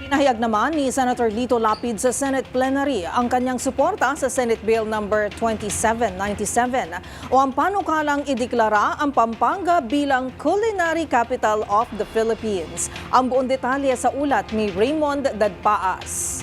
Nahayag naman ni Senator Lito Lapid sa Senate plenary ang kanyang suporta sa Senate Bill number 2797 o ang panukalang ideklara ang Pampanga bilang Culinary Capital of the Philippines. Ang buong detalye sa ulat ni Raymond Dadpaas.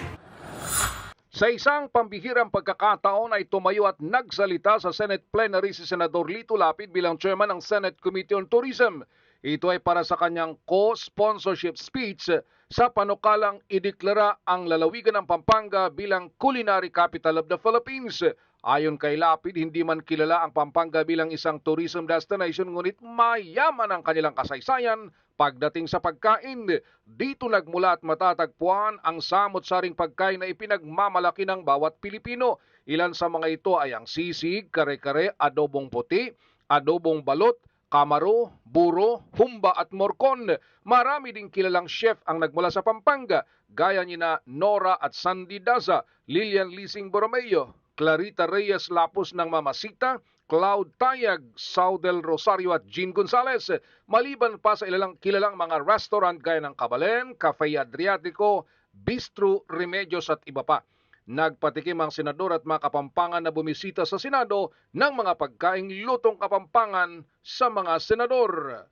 Sa isang pambihirang pagkakataon ay tumayo at nagsalita sa Senate plenary si Senador Lito Lapid bilang chairman ng Senate Committee on Tourism. Ito ay para sa kanyang co-sponsorship speech sa panukalang ideklara ang lalawigan ng Pampanga bilang Culinary Capital of the Philippines. Ayon kay Lapid, hindi man kilala ang Pampanga bilang isang tourism destination ngunit mayaman ang kanilang kasaysayan pagdating sa pagkain. Dito nagmula at matatagpuan ang samot-saring pagkain na ipinagmamalaki ng bawat Pilipino. Ilan sa mga ito ay ang sisig, kare-kare, adobong puti, adobong balot, kamaro, buro, humba at morcon. Marami ding kilalang chef ang nagmula sa Pampanga, gaya nina Nora at Sandy Daza, Lilian Lising Borromeo, Clarita Reyes Lapus ng Mamasita, Cloud Tayag, Saudel Rosario at Jean Gonzalez. Maliban pa sa ilalang kilalang mga restaurant gaya ng Kabalen, Cafe Adriatico, Bistro Remedios at iba pa. Nagpatikim ang senador at mga Kapampangan na bumisita sa Senado ng mga pagkaing lutong Kapampangan sa mga senador.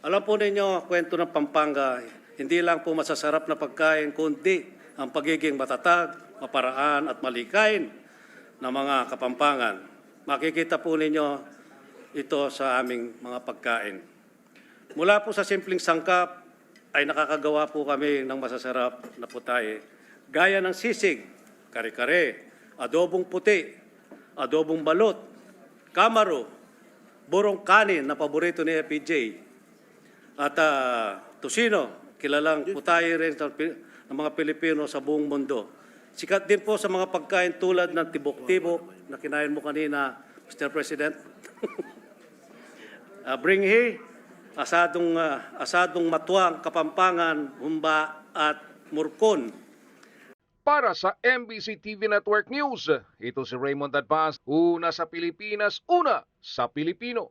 Alam po ninyo, kwento ng Pampanga, hindi lang po masasarap na pagkain, kundi ang pagiging matatag, maparaan at malikain ng mga Kapampangan. Makikita po ninyo ito sa aming mga pagkain. Mula po sa simpleng sangkap ay nakakagawa po kami ng masasarap na putahe, gaya ng sisig, kare-kare, adobong puti, adobong balot, kamaro, burong kanin na paborito ni FPJ, at tusino, kilalang putahe rin ng mga Pilipino sa buong mundo. Sikat din po sa mga pagkain tulad ng tibok-tibok na kinain mo kanina, Mr. President. Bringhi, asadong matuang, Kapampangan, humba at murkon. Para sa MBC TV Network News, ito si Raymond Dadpaas, una sa Pilipinas, una sa Pilipino.